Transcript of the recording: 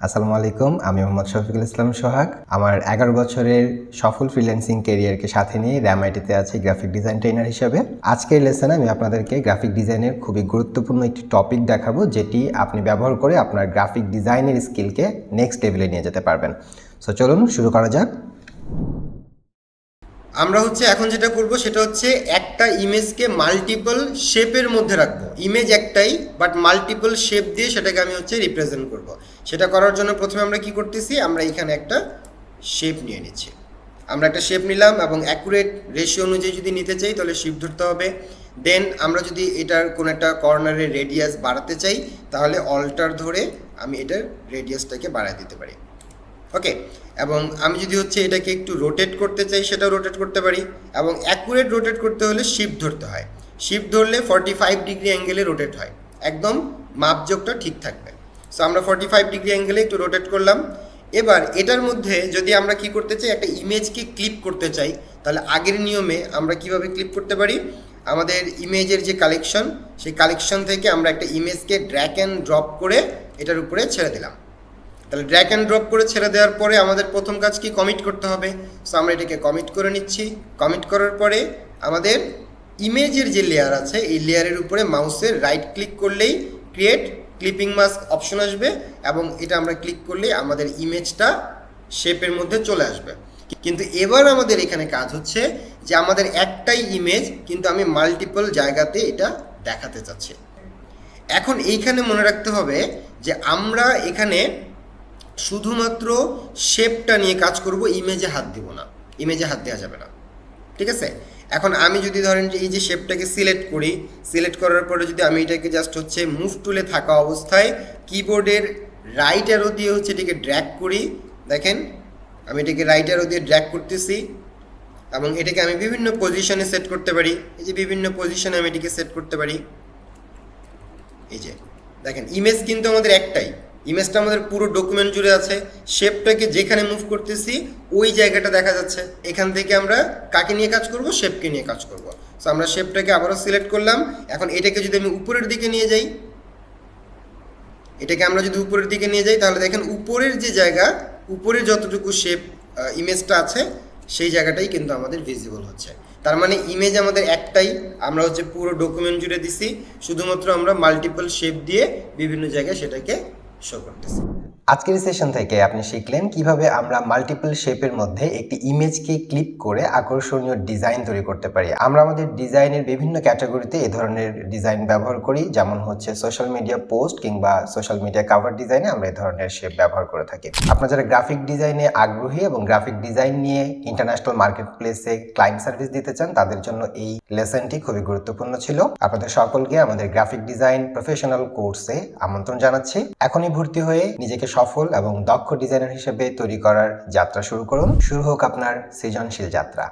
আসসালামু আলাইকুম, আমি মোহাম্মদ শফিকুল ইসলাম সোহাগ। আমার 11 বছরের সফল ফ্রিল্যান্সিং ক্যারিয়ারকে সাথে নিয়ে RAMIT-তে আছি গ্রাফিক ডিজাইন ট্রেনার হিসেবে। আজকের লেসনে আমি আপনাদেরকে গ্রাফিক ডিজাইনের খুবই গুরুত্বপূর্ণ একটি টপিক দেখাবো, যেটি আপনি ব্যবহার করে আপনার গ্রাফিক ডিজাইনের স্কিলকে নেক্সট লেভেলে নিয়ে যেতে পারবেন। সো চলুন শুরু করা যাক। আমরা এখন যেটা করব সেটা হচ্ছে একটা ইমেজকে মাল্টিপল শেপের মধ্যে রাখবো। ইমেজ একটাই বাট মাল্টিপল শেপ দিয়ে সেটাকে আমি রিপ্রেজেন্ট করব। সেটা করার জন্য প্রথমে আমরা কি করতেছি, আমরা এখানে একটা শেপ নিয়ে নিচ্ছি। আমরা একটা শেপ নিলাম এবং অ্যাকুরেট রেশিও অনুযায়ী যদি নিতে চাই তাহলে শিফট ধরতে হবে। দেন আমরা যদি এটার কোনো একটা কর্নারের রেডিয়াস বাড়াতে চাই তাহলে অল্টার ধরে আমি এটার রেডিয়াসটাকে বাড়ায় দিতে পারি। ওকে, এবং আমি যদি এটাকে একটু রোটেট করতে চাই সেটাও রোটেট করতে পারি। এবং অ্যাকুরেট রোটেট করতে হলে শিফট ধরতে হয়। শিফট ধরলে 45 ডিগ্রি অ্যাঙ্গেলে রোটেট হয়, একদম মাপজোগটা ঠিক থাকবে। সো আমরা 45 ডিগ্রি অ্যাঙ্গেলে একটু রোটেট করলাম। এবার এটার মধ্যে যদি আমরা কি করতে চাই, একটা ইমেজকে ক্লিপ করতে চাই, তাহলে আগের নিয়মে আমরা কিভাবে ক্লিপ করতে পারি, আমাদের ইমেজের যে কালেকশন, সেই কালেকশন থেকে আমরা একটা ইমেজকে ড্র্যাগ অ্যান্ড ড্রপ করে এটার উপরে ছেড়ে দিলাম। তাহলে ড্র্যাগ অ্যান্ড ড্রপ করে ছেড়ে দেওয়ার পরে আমাদের প্রথম কাজ কি, কমিট করতে হবে। সো আমরা এটাকে কমিট করে নিচ্ছি। কমিট করার পরে আমাদের ইমেজের যে লেয়ার আছে এই লেয়ারের উপরে মাউসের রাইট ক্লিক করলেই ক্রিয়েট ক্লিপিং মাস্ক অপশন আসবে, এবং এটা আমরা ক্লিক করলেই আমাদের ইমেজটা শেপের মধ্যে চলে আসবে। কিন্তু এবার আমাদের এখানে কাজ হচ্ছে যে আমাদের একটাই ইমেজ, কিন্তু আমি মাল্টিপল জায়গাতে এটা দেখাতে চাচ্ছি। এখন এইখানে মনে রাখতে হবে যে আমরা এখানে শুধুমাত্র শেপটা নিয়ে কাজ করব, ইমেজে হাত দিব না, ইমেজে হাত দেওয়া যাবে না, ঠিক আছে। এখন আমি যদি ধরেন যে এই যে শেপটাকে সিলেক্ট করি, সিলেক্ট করার পরে যদি আমি এটাকে জাস্ট মুভ টুলে থাকা অবস্থায় কিবোর্ডের রাইট অ্যারো দিয়ে এটাকে ড্র্যাগ করি, দেখেন আমি এটাকে রাইট অ্যারো দিয়ে ড্র্যাগ করতেছি, এবং এটাকে আমি বিভিন্ন পজিশনে সেট করতে পারি। এই যে বিভিন্ন পজিশনে আমি এটাকে সেট করতে পারি। এই যে দেখেন ইমেজ কিন্তু আমাদের একটাই, ইমেজটা আমাদের পুরো ডকুমেন্ট জুড়ে আছে। শেপটাকে যেখানে মুভ করতেছি ওই জায়গাটা দেখা যাচ্ছে। এখান থেকে আমরা কাকে নিয়ে কাজ করব, শেপকে নিয়ে কাজ করব। সো আমরা শেপটাকে আবারও সিলেক্ট করলাম। এখন এটাকে যদি আমি উপরের দিকে নিয়ে যাই, এটাকে আমরা যদি উপরের দিকে নিয়ে যাই তাহলে দেখেন উপরের যে জায়গা, উপরের যতটুকু শেপ ইমেজটা আছে সেই জায়গাটাই কিন্তু আমাদের ভিজিবল হচ্ছে। তার মানে ইমেজ আমাদের একটাই, আমরা পুরো ডকুমেন্ট জুড়ে দিছি, শুধুমাত্র আমরা মাল্টিপল শেপ দিয়ে বিভিন্ন জায়গায় সেটাকে শো করতেছি। আজকের সেশন থেকে আপনি শিখলেন কিভাবে আমরা মাল্টিপল শেপের মধ্যে একটি ইমেজকে ক্লিপ করে আকর্ষণীয় ডিজাইন তৈরি করতে পারি। আমরা আমাদের ডিজাইনের বিভিন্ন ক্যাটাগরিতে এই ধরনের ডিজাইন ব্যবহার করি, যেমন সোশ্যাল মিডিয়া পোস্ট কিংবা সোশ্যাল মিডিয়া কভার ডিজাইনে আমরা এই ধরনের শেপ ব্যবহার করে থাকি। আপনারা যারা গ্রাফিক ডিজাইনে আগ্রহী এবং গ্রাফিক ডিজাইন নিয়ে ইন্টারন্যাশনাল মার্কেট প্লেসে ক্লায়েন্ট সার্ভিস দিতে চান, তাদের জন্য এই লেসনটি খুবই গুরুত্বপূর্ণ ছিল। আপনাদের সকলকে আমাদের গ্রাফিক ডিজাইন প্রফেশনাল কোর্সে আমন্ত্রণ জানাচ্ছি। এখনই ভর্তি হয়ে নিজেকে সফল এবং দক্ষ ডিজাইনার হিসেবে তৈরি করার যাত্রা শুরু করুন। শুরু হোক আপনার সৃজনশীল যাত্রা।